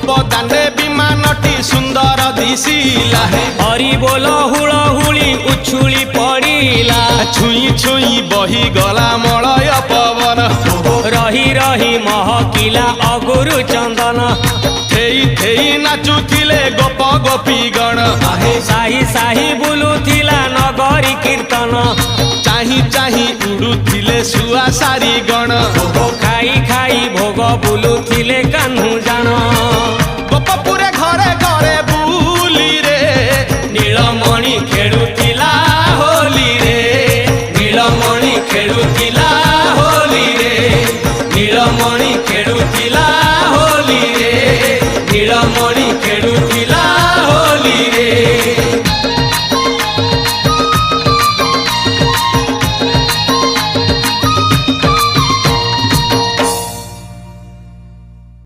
गोप दांडे विमानटी सुंदर दिशिला हरि बोल हुलहुली उछुली पड़िला छुई छुई बही गला मलय पवन रही रही महकिला अगुरु चंदन थेई थेई नाचुथिले गोप गोपीगण साही साही बुलुथिला नगरी कीर्तन चाही चाही उड़ुथिले सुआ सारी गण खाई खाई भोग बुलुथिले